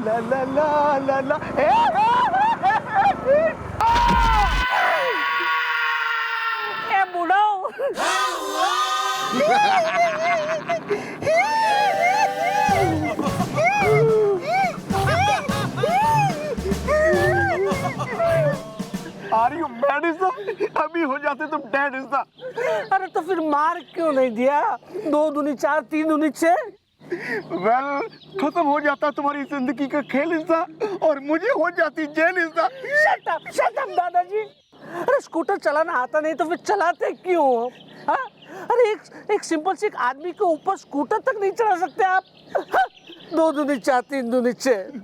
ला ला ला ला ला ए बुढ़ाओ Are you mad is that? अभी हो जाते तुम dead is that? अरे तो फिर मार क्यों नहीं दिया? 2 दूनी 4 3 दूनी 6 Well, खत्म हो जाता तुम्हारी जिंदगी का खेल is that? और मुझे हो जाती jail is that? Shut up दादाजी। अरे स्कूटर चलाना आता नहीं तो फिर चलाते क्यों? हाँ? अरे एक सिंपल सी एक आदमी के ऊपर स्कूटर तक नहीं चला सकते आप? हाँ? 2 दूनी 4 3 दूनी 6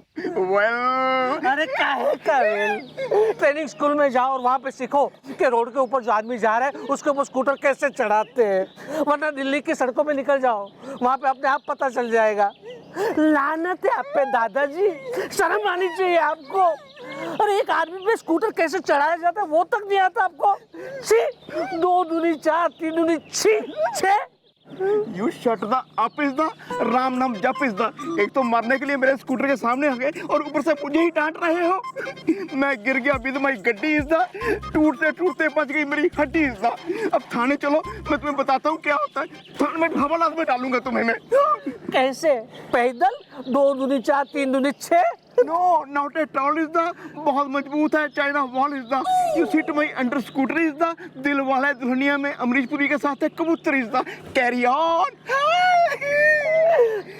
Well, अरे काहे का ट्रेनिंग स्कूल में जाओ और वहाँ पे सीखो कि रोड के ऊपर जो आदमी जा रहा है उसके ऊपर स्कूटर कैसे चढ़ाते हैं, वरना दिल्ली की सड़कों पे निकल जाओ, वहाँ पे अपने आप पता चल जाएगा। लानत है आप पे दादाजी, शर्म आनी चाहिए आपको। अरे एक आदमी पे स्कूटर कैसे चढ़ाया जाता है वो तक नहीं आता आपको? छी, 2 दूनी 4 3 दूनी 6 you shut the up is the Ram नाम जप is the। एक तो मरने के लिए मेरे स्कूटर के सामने आ गए और ऊपर से मुझे ही डांट रहे हो। मैं गिर गया विद माई गड्डी is the, टूटते टूटते बच गई मेरी हड्डी is the। अब थाने चलो, मैं तुम्हें बताता हूँ क्या होता है। थाने में हवालात में डालूंगा तुम्हें मैं। कैसे? पैदल? 2 दूनी 4 3 दूनी 6 No, not at all is the, बहुत मजबूत है। China wall is the, you sit my under scooter is the, दिल वाले दुल्हनिया में अमरीश पुरी के साथ है कबूतर is the, carry on।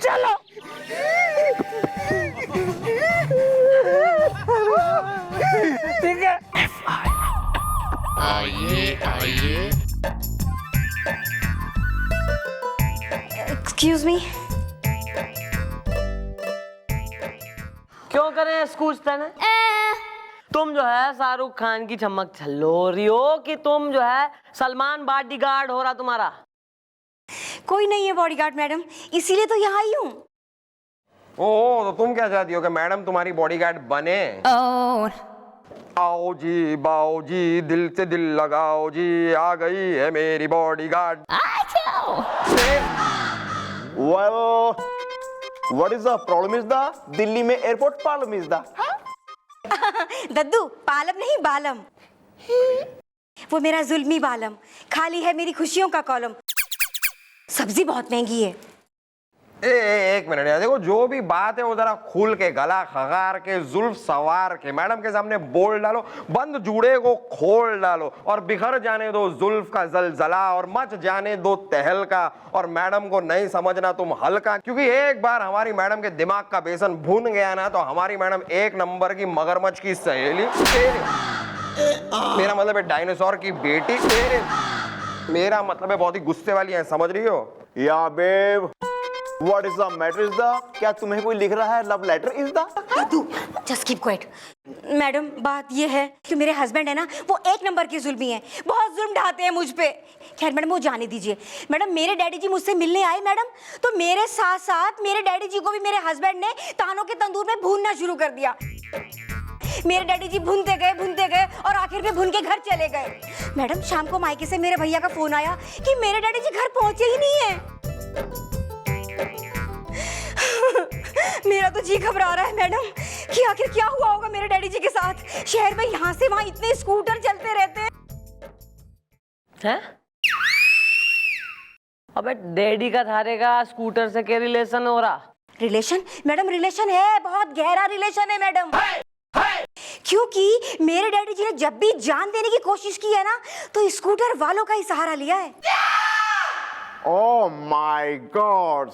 चलो ठीक है। आइए एक्सक्यूज मी। क्यों करें स्कूल है? तुम जो है शाहरुख खान की चमक छल्लो रही हो कि तुम जो है सलमान बॉडीगार्ड हो रहा तुम्हारा? कोई नहीं है बॉडीगार्ड मैडम, इसीलिए तो यहाँ आई हूँ। ओह, तो तुम क्या चाहती हो कि मैडम तुम्हारी बॉडीगार्ड बने? आओ जी बाओ जी, दिल से दिल लगाओ जी, आ गई है मेरी bodyguard. Well, what is the problem is the, Delhi में एयरपोर्ट प्रॉब्लम is the। दद्दू, पालम नहीं बालम। वो मेरा जुल्मी बालम, खाली है मेरी खुशियों का कॉलम। सब्जी बहुत महंगी है। एक मिनट यार, देखो जो भी बात है वो जरा खुल के गला खगार के जुल्फ सवार के मैडम के सामने बोल डालो, बंद जूड़े को खोल डालो और बिखर जाने दो जुल्फ का जलजला और मच जाने दो तहलका। और मैडम को नहीं समझना तुम हल्का, क्योंकि एक बार हमारी मैडम के दिमाग का बेसन भून गया ना तो हमारी मैडम 1 नंबर की मगरमच्छ की सहेली, मेरा मतलब है डायनासोर की बेटी, मेरा मतलब है बहुत ही गुस्से वाली है, समझ रही हो? या babe, What is the matter is the, क्या तुम्हें कोई लिख रहा है लव लेटर is the? दद्दू, just keep quiet। मैडम बात ये है कि मेरे हस्बैंड है ना, वो 1 नंबर के जुल्मी हैं, बहुत जुल्म ढाते हैं मुझ पे। खैर मैडम वो जाने दीजिए। मैडम मेरे डैडी जी मुझसे मिलने आए मैडम, तो मेरे साथ साथ मेरे डैडी जी को भी मेरे हस्बैंड ने तानों के तंदूर में भूनना शुरू कर दिया। मेरे डैडी जी भूनते गए और आखिर में भून के घर चले गए। मैडम शाम को मायके से मेरे भैया का फोन आया कि मेरे डैडी जी घर पहुंचे ही नहीं है। मेरा तो जी घबरा रहा है मैडम कि आखिर क्या हुआ होगा मेरे डैडी जी के साथ। शहर में यहाँ से वहाँ इतने स्कूटर चलते रहते हैं। अबे डैडी का थारे का स्कूटर से क्या रिलेशन हो रहा? रिलेशन? मैडम रिलेशन है, बहुत गहरा रिलेशन है मैडम। क्योंकि मेरे डैडी जी ने जब भी जान देने की कोशिश की है ना तो स्कूटर वालों का ही सहारा लिया है। Oh my God!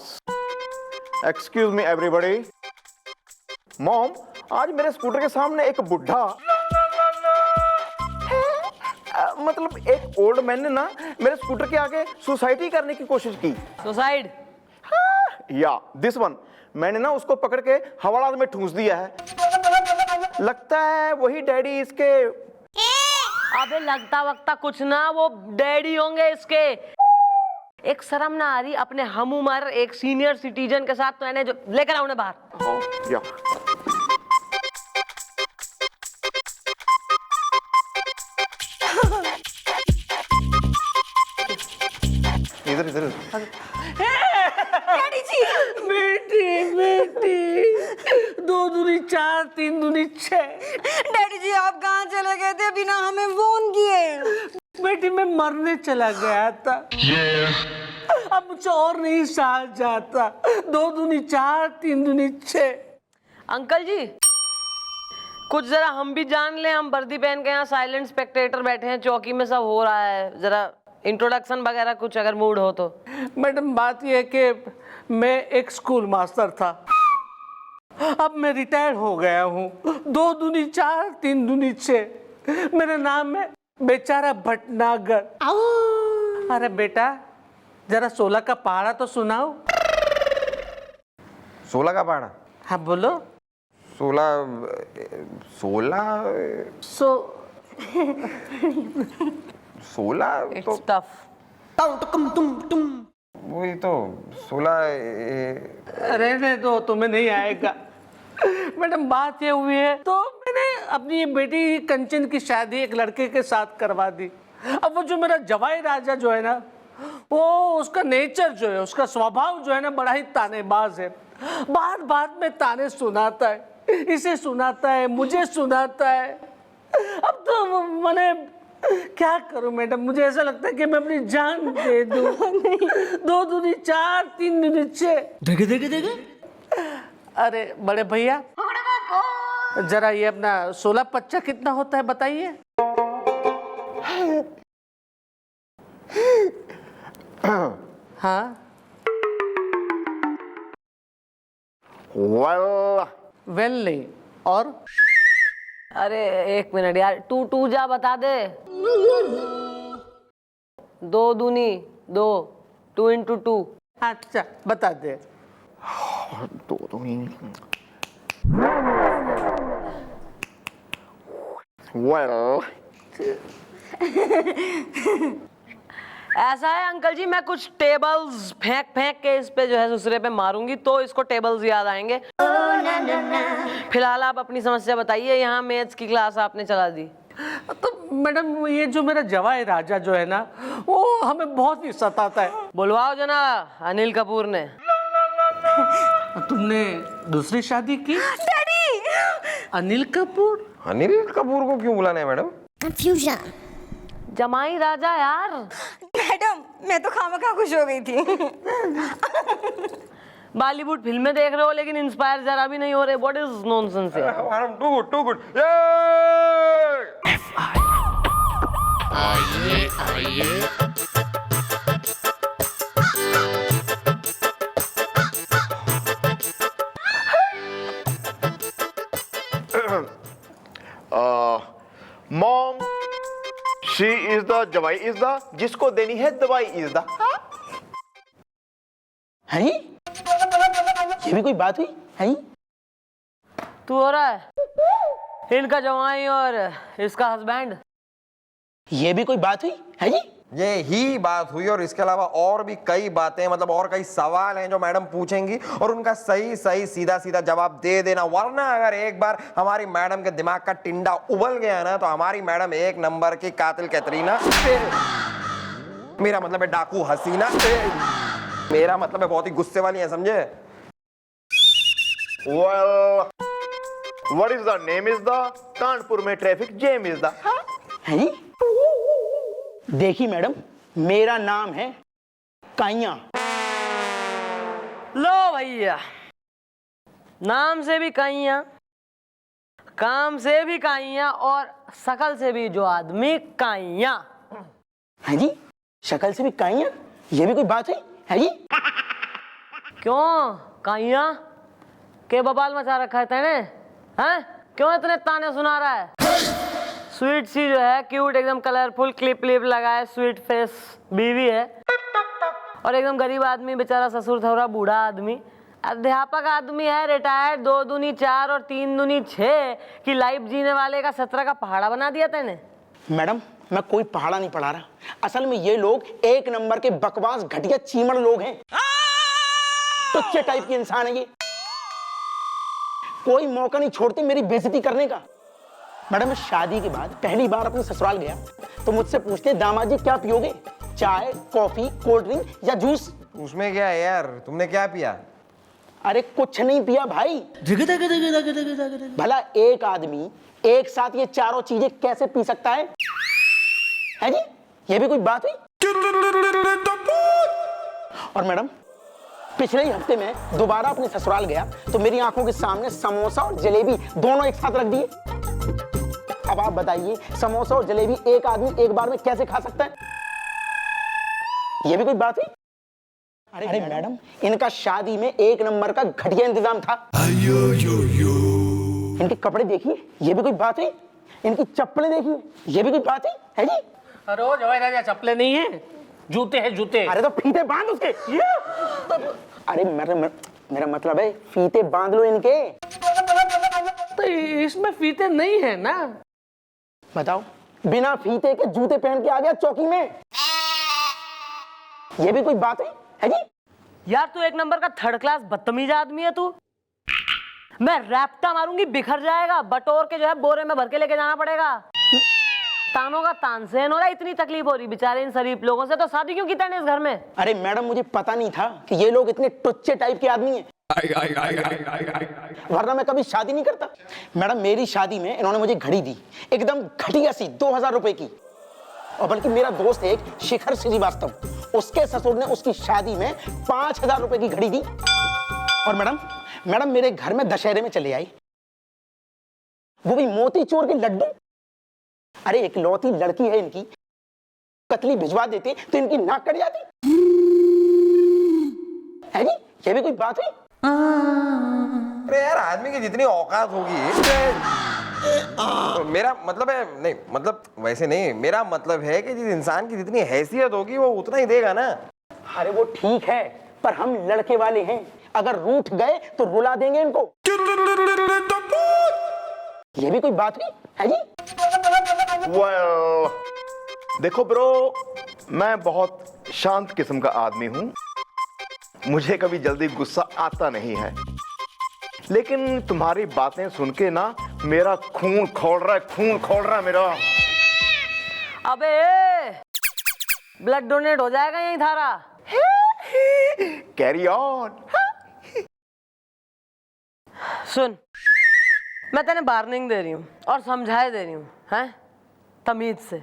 Excuse me everybody. Mom, आज मेरे स्कूटर के सामने एक बुढ़ा मतलब एक ओल्ड मैन ने ना मेरे स्कूटर के आगे सुसाइड ही करने की कोशिश की। सुसाइड? या दिस वन, मैंने ना उसको पकड़ के हवालात में ठूंस दिया है। लगता है वही डैडी इसके। अबे लगता वक्ता कुछ ना, वो डैडी होंगे इसके। एक शर्म ना आ रही अपने हम उम्र एक सीनियर सिटीजन के साथ? तो इन्हें जो लेकर आओ उन्हें बाहर। या इधर डैडी जी बेटी 2 2 दूनी 4, 3 दूनी 6। डैडी जी आप कहाँ चले गए थे बिना हमें फोन किए? बेटी मैं मरने चला गया था। अब मुझसे और नहीं सहा जाता। 2 दूनी 4, 3 दूनी 6। अंकल जी कुछ जरा हम भी जान लें, हम वर्दी पहन के यहाँ साइलेंट स्पेक्टेटर बैठे हैं, चौकी में सब हो रहा है, जरा इंट्रोडक्शन वगैरह कुछ अगर मूड हो तो। मैडम बात यह है कि मैं एक स्कूल मास्टर था, अब मैं रिटायर हो गया हूँ। 2 दूनी 4, 3 दूनी 6। मेरा नाम है बेचारा भटनागर। अरे बेटा जरा 16 का पहाड़ा तो सुनाओ। 16 का पहाड़ा? हाँ बोलो। 16 तो टफ। वही तो 16 रहने दो, तुम्हें नहीं आएगा। मैडम बात ये हुई है तो मैंने अपनी बेटी कंचन की शादी एक लड़के के साथ करवा दी। अब वो जो मेरा जवाई राजा जो है ना, वो उसका नेचर जो है, उसका स्वभाव जो है ना, बड़ा ही तानेबाज है। बात बात में ताने सुनाता है, इसे सुनाता है, मुझे सुनाता है। अब तो मैंने क्या करूं मैडम, मुझे ऐसा लगता है कि मैं अपनी जान दे दूं। 2 दूनी 4, 3 दूनी 6। देखे अरे बड़े भैया जरा ये अपना 16 पच्चा कितना होता है बताइए। हाँ वेल नहीं और? अरे 1 मिनट यार, 2 जा बता दे। 2 दूनी 2, 2 into 2। अच्छा बता दे। 2 दूनी ऐसा है अंकल जी, मैं कुछ टेबल्स फेंक फेंक के इस पे जो है दूसरे पे मारूंगी तो इसको टेबल्स याद आएंगे। फिलहाल आप अपनी समस्या बताइए, यहाँ मैथ्स की क्लास आपने चला दी। तो मैडम ये जो मेरा जवाई राजा जो है ना, वो हमें बहुत ही सताता है। बुलवाओ जना अनिल कपूर ने। तुमने दूसरी शादी की? डैडी अनिल कपूर? अनिल कपूर को क्यों बुलाना है मैडम? कंफ्यूजन। जमाई राजा यार। मैडम मैं तो खामखा खुश हो गई थी। बॉलीवुड फिल्में देख रहे हो लेकिन इंस्पायर जरा भी नहीं हो रहे। व्हाट इज नॉनसेंस यार। Too good. Mom she is the जवाई इज द, जिसको देनी है दवाई इज द। हैं? ये भी कोई बात हुई? हैं? तू हो रहा है इनका जवाई और इसका हस्बैंड। ये भी कोई बात हुई? हैं जी? ये ही बात हुई और इसके अलावा और भी कई बातें, मतलब और कई सवाल हैं जो मैडम पूछेंगी और उनका सही सही सीधा सीधा जवाब दे देना। वरना अगर एक बार हमारी मैडम के दिमाग का टिंडा उबल गया ना तो हमारी मैडम 1 नंबर की कातिल कैटरीना, मेरा मतलब है डाकू हसीना, मेरा मतलब है बहुत ही गुस्से वाली है, समझे? Well, what is the name is the, Kanpur में ट्रैफिक जैम इज द। हैं जी? देखिए मैडम, मेरा नाम है काइया। लो भैया, नाम से भी काइया, काम से भी काइया और शकल से भी जो आदमी काइया। हैं जी? शक्ल से भी काइया? ये भी कोई बात हुई? हैं जी? क्यों काइया के बबाल मचा रखा है तेने? हैं? क्यों इतने ताने सुना रहा है? स्वीट सी जो है, क्यूट एकदम कलरफुल क्लिप क्लिप लगाए स्वीट फेस बीवी है और एकदम गरीब आदमी बेचारा ससुर थोड़ा बूढ़ा आदमी, अध्यापक आदमी है, रिटायर्ड। 2 दूनी 4 और 3 दूनी 6 की लाइफ जीने वाले का 17 का पहाड़ा बना दिया तेने। मैडम मैं कोई पहाड़ा नहीं पढ़ा रहा, असल में ये लोग 1 नंबर के बकवास घटिया चीमड़ लोग हैं, टुच्चे टाइप के इंसान है ये। कोई मौका नहीं छोड़ते मेरी बेइज्जती करने का। मैडम मैं शादी के बाद पहली बार अपने ससुराल गया तो मुझसे पूछते दामाद जी क्या पियोगे, चाय, कॉफी, कोल्ड ड्रिंक या जूस? उसमें क्या है यार, तुमने क्या पिया? अरे कुछ नहीं पिया भाई। भला एक आदमी एक साथ ये चारों चीजें कैसे पी सकता है जी? ये भी कोई बात हुई? और मैडम, पिछले ही हफ्ते में दोबारा अपने ससुराल गया तो मेरी आंखों के सामने समोसा और जलेबी दोनों एक साथ रख दिए। अब आप बताइए, समोसा और जलेबी एक आदमी एक बार में कैसे खा सकता है? ये भी कोई बात हुई? अरे मैडम, इनका शादी में एक नंबर का घटिया इंतजाम था। इनके कपड़े देखिए, ये भी कोई बात हुई? इनकी चप्पलें देखिए, ये भी कोई बात हुई है जी? अरे ओ जवाई राजा, चप्पलें नहीं है, जूते हैं जूते। अरे तो फीते बांध उसके। अरे मेरा मतलब है फीते बांध लो इनके। तो इसमें फीते नहीं है ना? बताओ, बिना फीते के जूते पहन के आ गया चौकी में, ये भी कोई बात है जी? यार तू एक नंबर का थर्ड क्लास बदतमीज आदमी है तू। मैं रैप्टा मारूंगी, बिखर जाएगा, बटोर के जो है बोरे में भर के लेके जाना पड़ेगा। तानों का तानसेन हो रहा है, इतनी तकलीफ हो रही बेचारे इन शरीफ लोगों से, तो शादी क्यों की तैने इस घर में? अरे मैडम, मुझे पता नहीं था कि ये लोग इतने टुच्चे टाइप के आदमी हैं, वरना मैं कभी शादी नहीं करता। मैडम, मेरी शादी में इन्होंने मुझे घड़ी दी, एकदम घटिया सी 2000 रुपए की। और बल्कि मेरा दोस्त एक शिखर श्रीवास्तव, उसके ससुर ने उसकी शादी में 5000 रुपए की घड़ी दी। और मैडम मेरे घर में दशहरे में चले आई, वो भी मोती चोर के लड्डू। अरे एक लौती लड़की है इनकी, कतली भिजवा देती तो इनकी नाक कट जाती है जी? ये भी कोई बात हुई? अरे यार, आदमी की जितनी औकात होगी, मेरा मतलब है, नहीं मतलब वैसे नहीं, मेरा मतलब है कि जिस इंसान की जितनी हैसियत होगी वो उतना ही देगा ना। अरे वो ठीक है, पर हम लड़के वाले हैं, अगर रूठ गए तो रुला देंगे इनको। ये भी कोई बात हुई है जी? Well, देखो ब्रो, मैं बहुत शांत किस्म का आदमी हूं, मुझे कभी जल्दी गुस्सा आता नहीं है, लेकिन तुम्हारी बातें सुन के ना मेरा खून खौल रहा है मेरा। अबे ब्लड डोनेट हो जाएगा यही धारा। Carry on. सुन, मैं तेने वार्निंग दे रही हूँ और समझाए दे रही हूँ, हैं? तमीज से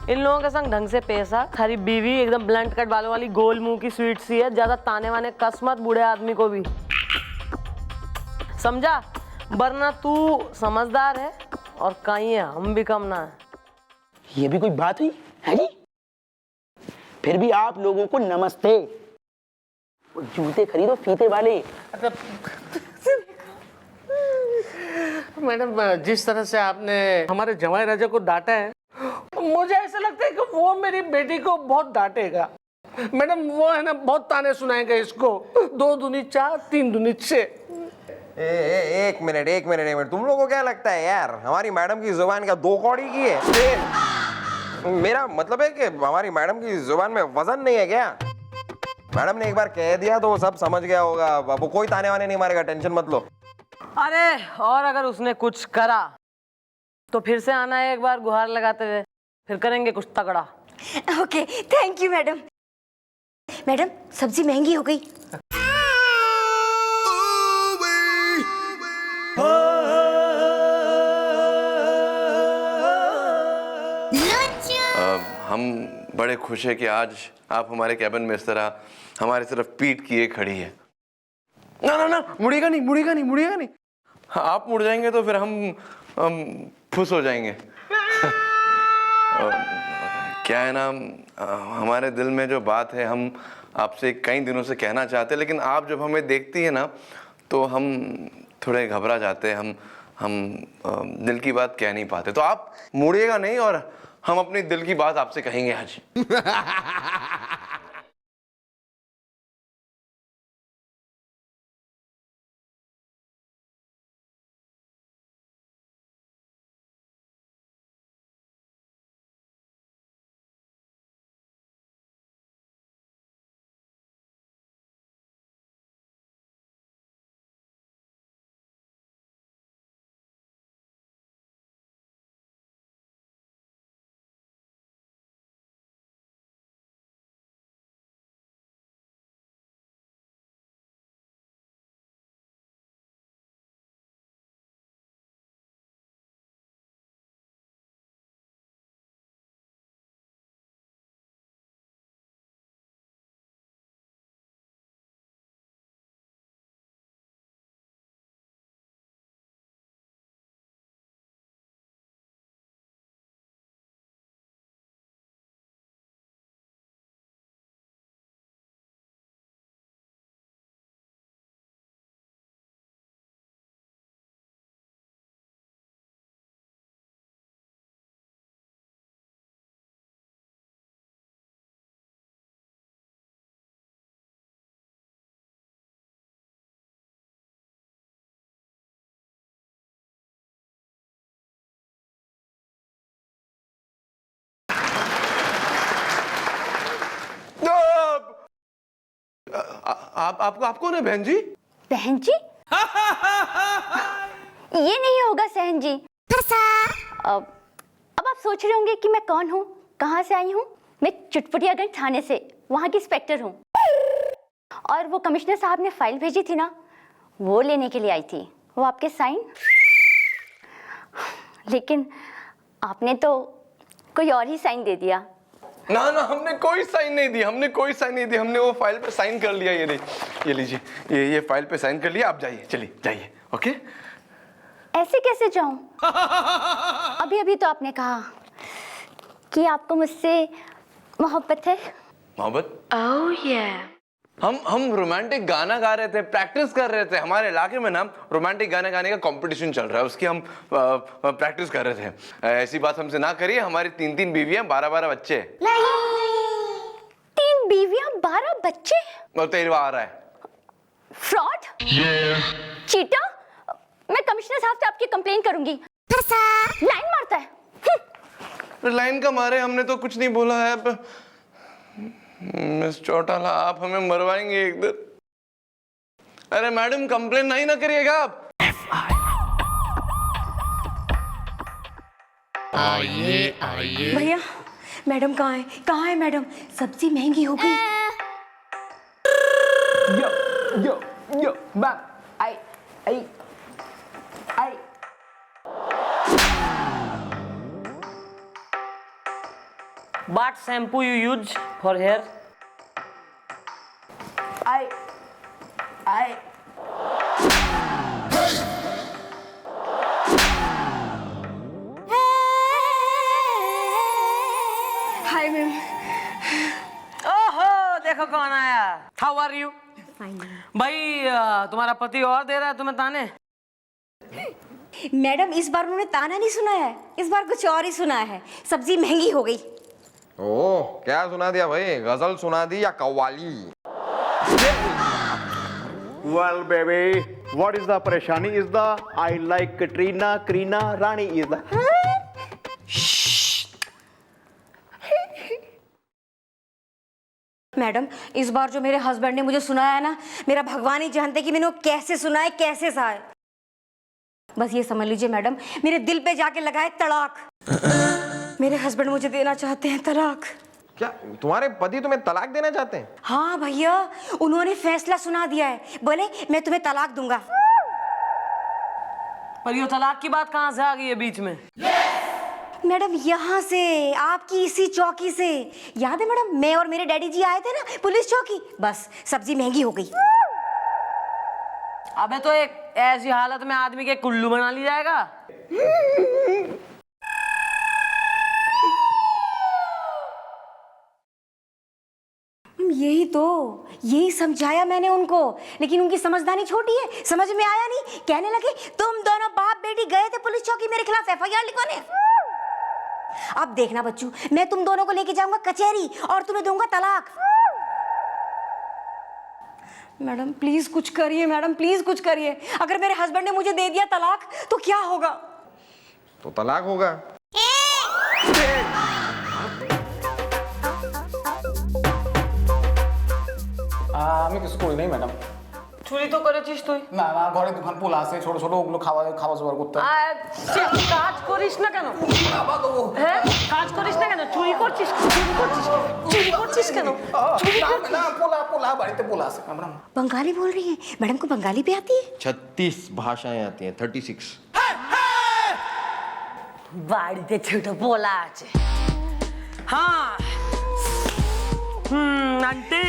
इन लोगों के संग ढंग से पेश आ। थारी बीवी एकदम ब्लंट कट बालों वाली गोल मुंह की स्वीट सी है, ज्यादा ताने वाने कस मत बूढ़े आदमी को भी, समझा? वरना तू समझदार है और कहीं है हम भी कम ना है। ये भी कोई बात हुई है जी? फिर भी आप लोगों को नमस्ते। वो जूते खरीदो फीते वाले। मैडम, जिस तरह से आपने हमारे जवाई राजा को डांटा है, मुझे ऐसा लगता है कि वो मेरी बेटी को बहुत डांटेगा। मैडम, वो है ना, बहुत ताने सुनाएगा इसको, 2 दूनी 4, 3 दूनी 6। एक मिनट, तुम लोगों को क्या लगता है यार, हमारी मैडम की जुबान क्या 2 कौड़ी की है? मेरा मतलब है कि हमारी मैडम की जुबान में वजन नहीं है क्या? मैडम ने एक बार कह दिया तो वो सब समझ गया होगा, वो कोई ताने वाने नहीं मारेगा, टेंशन मत लो। अरे और अगर उसने कुछ करा तो फिर से आना है एक बार गुहार लगाते हुए, फिर करेंगे कुछ तगड़ा। Okay, thank you madam. Madam, सब्जी महंगी हो गई। हम बड़े खुश हैं कि आज आप हमारे कैबिन में इस तरह हमारी तरफ पीठ किए खड़ी है। ना, मुड़ेगा नहीं। आप मुड़ जाएंगे तो फिर हम खुश हो जाएंगे। क्या है ना, हमारे दिल में जो बात है हम आपसे कई दिनों से कहना चाहते हैं, लेकिन आप जब हमें देखती है ना तो हम थोड़े घबरा जाते हैं, हम दिल की बात कह नहीं पाते। तो आप मुड़िएगा नहीं और हम अपनी दिल की बात आपसे कहेंगे आज। आप कौन है बहन जी? बहन जी? ये नहीं होगा सहन जी। अब आप सोच रहे होंगे कि मैं कौन हूँ, कहाँ से आई हूँ। मैं चुटपुटियागंज थाने से वहाँ की इंस्पेक्टर हूँ। और वो कमिश्नर साहब ने फाइल भेजी थी ना, वो लेने के लिए आई थी। वो आपके साइन, लेकिन आपने तो कोई और ही साइन दे दिया। ना हमने कोई साइन नहीं दी, हमने वो फाइल पे साइन कर लिया। ये लीजिए, ये फाइल पे साइन कर लिया। आप जाइए, चलिए जाइए। ओके? ऐसे कैसे जाऊं? अभी तो आपने कहा कि आपको मुझसे मोहब्बत है। मोहब्बत? ओह ये हम रोमांटिक गाना गा रहे थे, प्रैक्टिस कर रहे थे। हमारे इलाके में ना रोमांटिक गाना गाने का कंपटीशन चल रहा है, उसकी हम प्रैक्टिस कर रहे थे। ऐसी बात हमसे ना करिए। हमारी 3 बीवियां, 12 बच्चे। 3 बीवियां, 12 बच्चे? और 13वां आ रहा है। Fraud, cheater. मैं कमिश्नर साहब से आपकी कंप्लेन करूंगी। लाइन मारता है। लाइन का मारे, हमने तो कुछ नहीं बोला है। मिस चौटाला, आप हमें मरवाएंगे एक दिन। अरे मैडम, कंप्लेन नहीं ना करिएगा आप। आइए भैया, मैडम कहाँ है मैडम? सब्जी महंगी हो गई। Yo ma'am, I What shampoo you use for hair? Hi ma'am. ओहो, देखो कौन आया। How are you? भाई तुम्हारा पति और दे रहा है तुम्हें ताने। मैडम, इस बार उन्होंने ताना नहीं सुना है, इस बार कुछ और ही सुना है। सब्जी महंगी हो गई। ओह, क्या सुना दिया भाई? गजल सुना दी या qawwali? Well, baby, what is the परेशानी? Is the I like Katrina, Karina, Rani is the. Madam, इस बार जो मेरे हस्बैंड ने मुझे सुनाया है ना, मेरा भगवान ही जानते कि मैंने वो कैसे सुना है, कैसे सा है। बस ये समझ लीजिए मैडम, मेरे दिल पे जाके लगा है तलाक। मेरे हस्बैंड मुझे देना चाहते हैं तलाक। क्या तुम्हारे पति तुम्हें तलाक देना चाहते हैं? हाँ भैया, उन्होंने फैसला सुना दिया है, बोले मैं तुम्हें तलाक दूंगा। पर ये तलाक की बात कहाँ से आ गई है बीच में? मैडम, यहाँ से, आपकी इसी चौकी से। याद है मैडम, मैं और मेरे डैडी जी आए थे ना पुलिस चौकी, बस सब्जी महंगी हो गई। अबे तो एक ऐसी हालत में आदमी के कुल्लू बना लिया जाएगा। यही समझाया मैंने उनको, लेकिन उनकी समझदारी छोटी है, समझ में आया नहीं। कहने लगे तुम दोनों बाप बेटी गए थे पुलिस चौकी मेरे खिलाफ FIR लिखवाने। अब देखना बच्चू, मैं तुम दोनों को लेके जाऊंगा कचहरी और तुम्हें दूंगा तलाक। मैडम प्लीज कुछ करिए, मैडम प्लीज कुछ करिए। अगर मेरे हस्बैंड ने मुझे दे दिया तलाक तो क्या होगा? तो तलाक होगा। আমি কিছু করি নাই ম্যাডাম। চুরি তো করেছিস তুই। না না, ঘরে দোকান পোলা আছে, ছোট ছোট, ওগুলো খাওয়া জোগাড় করতে হয়। কাজ করিস না কেন? হ্যাঁ, কাজ করিস না কেন? চুরি করছিস কেন? না, পোলা বাড়িতে পোলা আছে ম্যাডাম। बंगाली बोल रही है मैडम, को बंगाली भी आती है? 36 भाषाएं आती हैं, 36। বাড়িতে ছোট পোলা আছে। हाँ आंटी,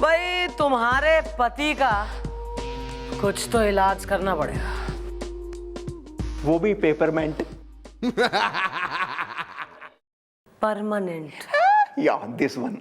भाई तुम्हारे पति का कुछ तो इलाज करना पड़ेगा। वो भी peppermint. Permanent. Yeah, this one.